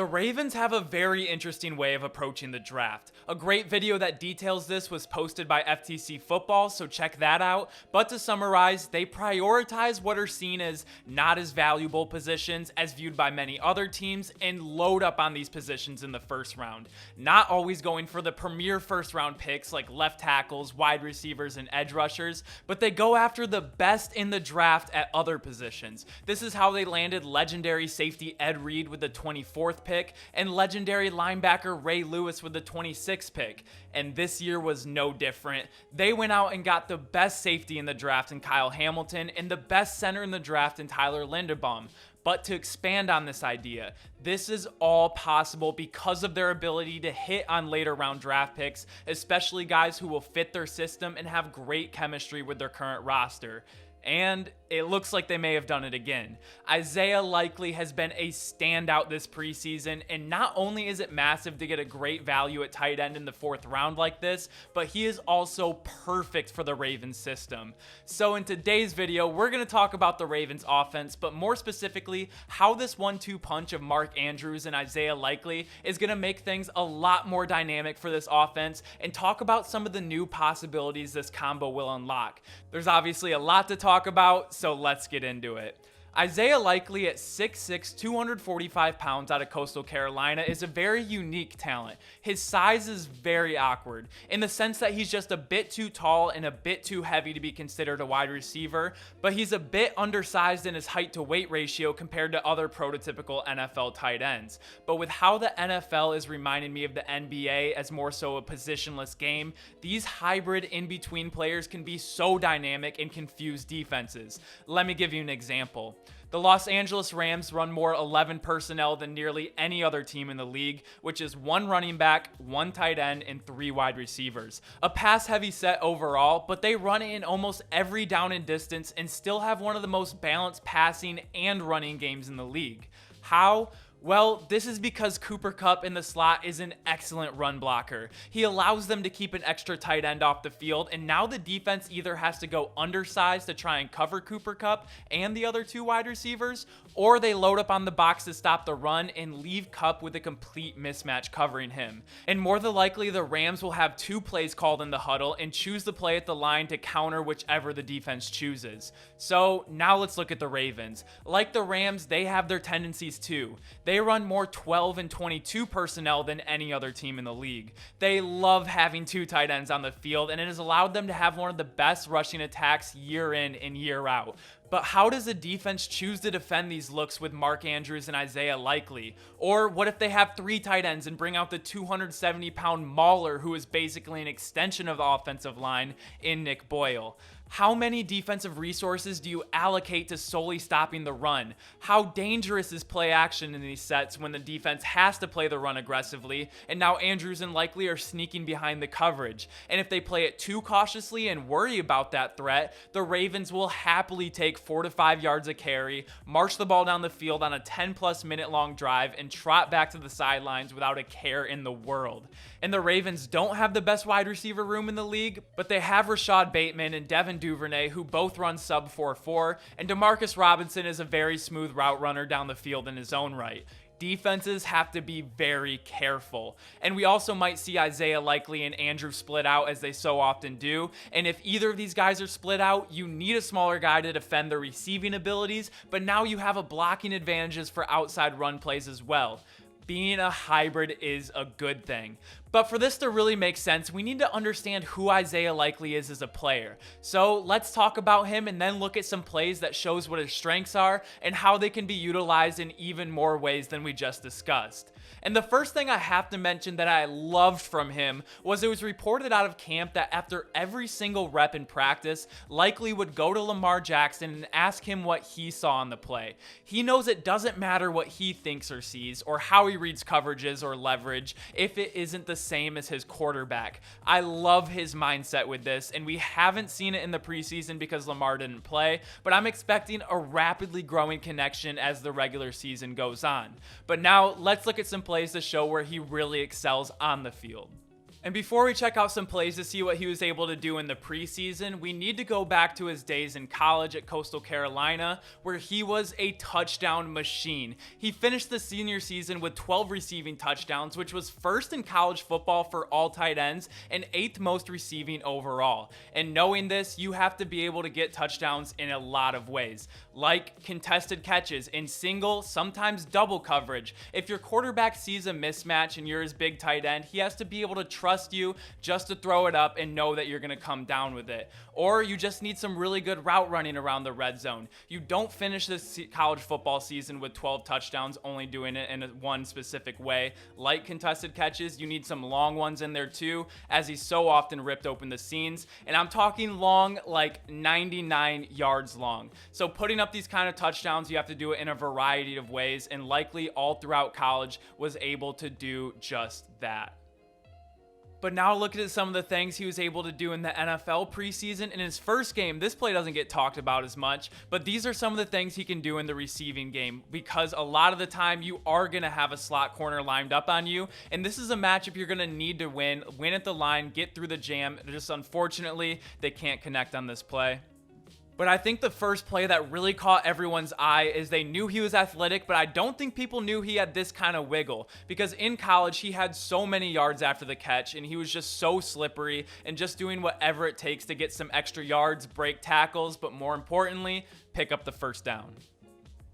The Ravens have a very interesting way of approaching the draft. A great video that details this was posted by FTC Football, so check that out. But to summarize, they prioritize what are seen as not as valuable positions as viewed by many other teams and load up on these positions in the first round. Not always going for the premier first round picks like left tackles, wide receivers, and edge rushers, but they go after the best in the draft at other positions. This is how they landed legendary safety Ed Reed with the 24th pick and legendary linebacker Ray Lewis with the 26th pick. And this year was no different. They went out and got the best safety in the draft in Kyle Hamilton and the best center in the draft in Tyler Linderbaum. But to expand on this idea, this is all possible because of their ability to hit on later round draft picks, especially guys who will fit their system and have great chemistry with their current roster. And it looks like they may have done it again. Isaiah Likely has been a standout this preseason, and not only is it massive to get a great value at tight end in the 4th round like this, but he is also perfect for the Ravens system. So in today's video, we're going to talk about the Ravens offense, but more specifically, how this 1-2 punch of Mark Andrews and Isaiah Likely is going to make things a lot more dynamic for this offense, and talk about some of the new possibilities this combo will unlock. There's obviously a lot to talk about, so let's get into it. Isaiah Likely at 6'6", 245 pounds out of Coastal Carolina is a very unique talent. His size is very awkward in the sense that he's just a bit too tall and a bit too heavy to be considered a wide receiver, but he's a bit undersized in his height to weight ratio compared to other prototypical NFL tight ends. But with how the NFL is reminding me of the NBA as more so a positionless game, these hybrid in-between players can be so dynamic and confuse defenses. Let me give you an example. The Los Angeles Rams run more 11 personnel than nearly any other team in the league, which is 1 running back, 1 tight end, and 3 wide receivers. A pass-heavy set overall, but they run it in almost every down and distance and still have one of the most balanced passing and running games in the league. How? Well, this is because Cooper Kupp in the slot is an excellent run blocker. He allows them to keep an extra tight end off the field, and now the defense either has to go undersized to try and cover Cooper Kupp and the other 2 wide receivers, or they load up on the box to stop the run and leave Kupp with a complete mismatch covering him. And more than likely, the Rams will have 2 plays called in the huddle and choose the play at the line to counter whichever the defense chooses. So now let's look at the Ravens. Like the Rams, they have their tendencies too. They run more 12 and 22 personnel than any other team in the league. They love having 2 tight ends on the field, and it has allowed them to have one of the best rushing attacks year in and year out. But how does a defense choose to defend these looks with Mark Andrews and Isaiah Likely? Or what if they have 3 tight ends and bring out the 270-pound mauler who is basically an extension of the offensive line in Nick Boyle? How many defensive resources do you allocate to solely stopping the run? How dangerous is play action in these sets when the defense has to play the run aggressively, and now Andrews and Likely are sneaking behind the coverage? And if they play it too cautiously and worry about that threat, the Ravens will happily take 4 to 5 yards a carry, march the ball down the field on a 10+ minute long drive, and trot back to the sidelines without a care in the world. And the Ravens don't have the best wide receiver room in the league, but they have Rashad Bateman and Devin Duvernay, who both run sub 4.4, and Demarcus Robinson is a very smooth route runner down the field in his own right. Defenses have to be very careful. And we also might see Isaiah Likely and Andrew split out as they so often do. And if either of these guys are split out, you need a smaller guy to defend their receiving abilities, but now you have a blocking advantages for outside run plays as well. Being a hybrid is a good thing. But for this to really make sense, we need to understand who Isaiah Likely is as a player. So let's talk about him and then look at some plays that shows what his strengths are and how they can be utilized in even more ways than we just discussed. And the first thing I have to mention that I loved from him was it was reported out of camp that after every single rep in practice, Likely would go to Lamar Jackson and ask him what he saw on the play. He knows it doesn't matter what he thinks or sees or how he reads coverages or leverage if it isn't the same as his quarterback. I love his mindset with this, and we haven't seen it in the preseason because Lamar didn't play, but I'm expecting a rapidly growing connection as the regular season goes on. But now let's look at some plays to show where he really excels on the field. And before we check out some plays to see what he was able to do in the preseason, we need to go back to his days in college at Coastal Carolina, where he was a touchdown machine. He finished the senior season with 12 receiving touchdowns, which was first in college football for all tight ends and 8th most receiving overall. And knowing this, you have to be able to get touchdowns in a lot of ways, like contested catches in single, sometimes double coverage. If your quarterback sees a mismatch and you're his big tight end, he has to be able to trust you just to throw it up and know that you're going to come down with it. Or you just need some really good route running around the red zone. You don't finish this college football season with 12 touchdowns, only doing it in one specific way. Like contested catches, you need some long ones in there too, as he so often ripped open the seams. And I'm talking long, like 99 yards long. So putting up these kind of touchdowns, you have to do it in a variety of ways, and likely all throughout college was able to do just that. But now look at some of the things he was able to do in the NFL preseason. In his first game, this play doesn't get talked about as much, but these are some of the things he can do in the receiving game, because a lot of the time you are going to have a slot corner lined up on you, and this is a matchup you're going to need to win at the line, get through the jam. Just unfortunately, they can't connect on this play. But I think the first play that really caught everyone's eye is they knew he was athletic, but I don't think people knew he had this kind of wiggle, because in college he had so many yards after the catch and he was just so slippery and just doing whatever it takes to get some extra yards, break tackles, but more importantly, pick up the first down.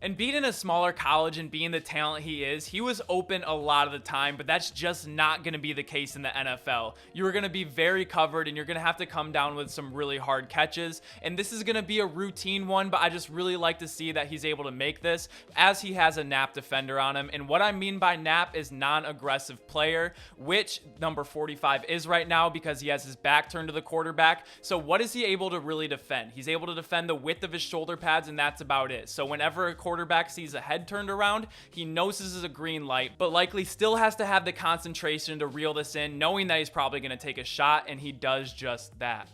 And being in a smaller college and being the talent he is, he was open a lot of the time, but that's just not going to be the case in the NFL. You are going to be very covered and you're going to have to come down with some really hard catches. And this is going to be a routine one, but I just really like to see that he's able to make this as he has a nap defender on him. And what I mean by nap is non-aggressive player, which number 45 is right now because he has his back turned to the quarterback. So what is he able to really defend? He's able to defend the width of his shoulder pads, and that's about it. So whenever a quarterback sees a head turned around, he knows this is a green light, but likely still has to have the concentration to reel this in, knowing that he's probably going to take a shot, and he does just that.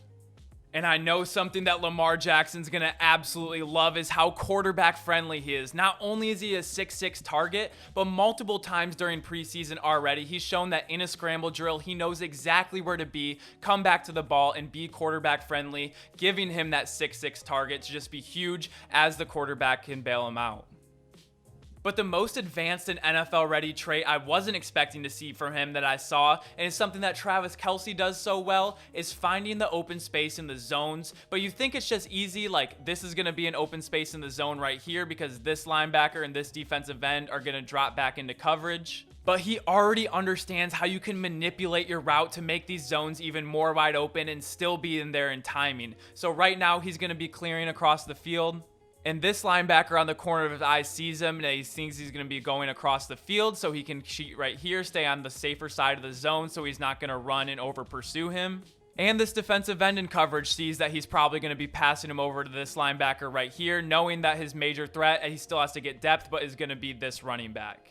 And I know something that Lamar Jackson's going to absolutely love is how quarterback friendly he is. Not only is he a 6'6" target, but multiple times during preseason already, he's shown that in a scramble drill, he knows exactly where to be, come back to the ball, and be quarterback friendly, giving him that 6'6" target to just be huge as the quarterback can bail him out. But the most advanced and NFL ready trait I wasn't expecting to see from him that I saw, and it's something that Travis Kelce does so well, is finding the open space in the zones. But you think it's just easy, like this is going to be an open space in the zone right here because this linebacker and this defensive end are going to drop back into coverage. But he already understands how you can manipulate your route to make these zones even more wide open and still be in there in timing. So right now he's going to be clearing across the field. And this linebacker on the corner of his eye sees him, and he thinks he's going to be going across the field, so he can cheat right here, stay on the safer side of the zone, so he's not going to run and over pursue him. And this defensive end in coverage sees that he's probably going to be passing him over to this linebacker right here, knowing that his major threat, he still has to get depth, but is going to be this running back.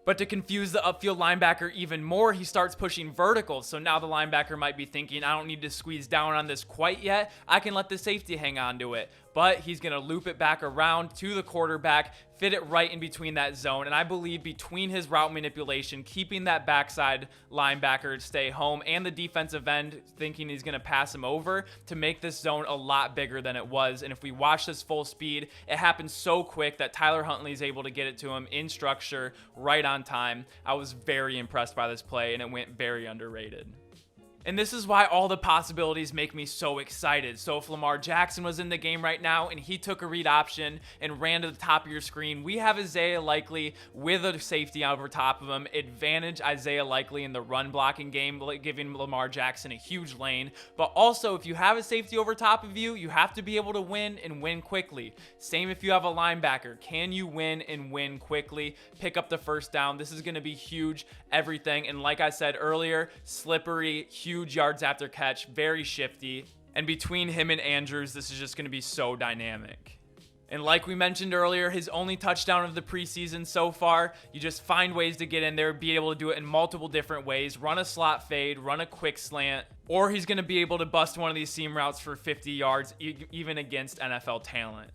But to confuse the upfield linebacker even more, he starts pushing vertical. So now the linebacker might be thinking, I don't need to squeeze down on this quite yet. I can let the safety hang on to it. But he's going to loop it back around to the quarterback, fit it right in between that zone. And I believe between his route manipulation, keeping that backside linebacker stay home, and the defensive end thinking he's going to pass him over, to make this zone a lot bigger than it was. And if we watch this full speed, it happens so quick that Tyler Huntley is able to get it to him in structure right on time. I was very impressed by this play, and it went very underrated. And this is why all the possibilities make me so excited. So if Lamar Jackson was in the game right now and he took a read option and ran to the top of your screen, we have Isaiah Likely with a safety over top of him. Advantage Isaiah Likely in the run blocking game, giving Lamar Jackson a huge lane. But also, if you have a safety over top of you, you have to be able to win and win quickly. Same if you have a linebacker. Can you win and win quickly? Pick up the first down. This is going to be huge, everything. And like I said earlier, slippery, huge yards after catch, very shifty. And between him and Andrews, this is just going to be so dynamic. And like we mentioned earlier, his only touchdown of the preseason so far, you just find ways to get in there, be able to do it in multiple different ways, run a slot fade, run a quick slant, or he's going to be able to bust one of these seam routes for 50 yards, even against NFL talent.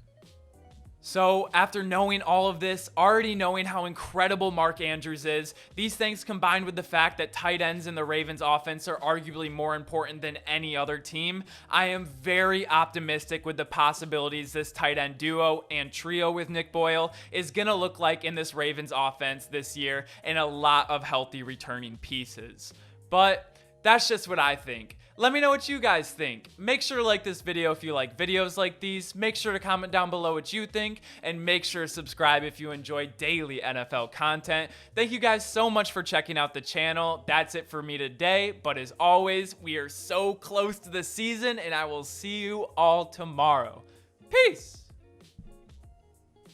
So after knowing all of this, already knowing how incredible Mark Andrews is, these things combined with the fact that tight ends in the Ravens offense are arguably more important than any other team, I am very optimistic with the possibilities this tight end duo and trio with Nick Boyle is going to look like in this Ravens offense this year, and a lot of healthy returning pieces. But that's just what I think. Let me know what you guys think. Make sure to like this video if you like videos like these. Make sure to comment down below what you think, and make sure to subscribe if you enjoy daily NFL content. Thank you guys so much for checking out the channel. That's it for me today, but as always, we are so close to the season, and I will see you all tomorrow. Peace!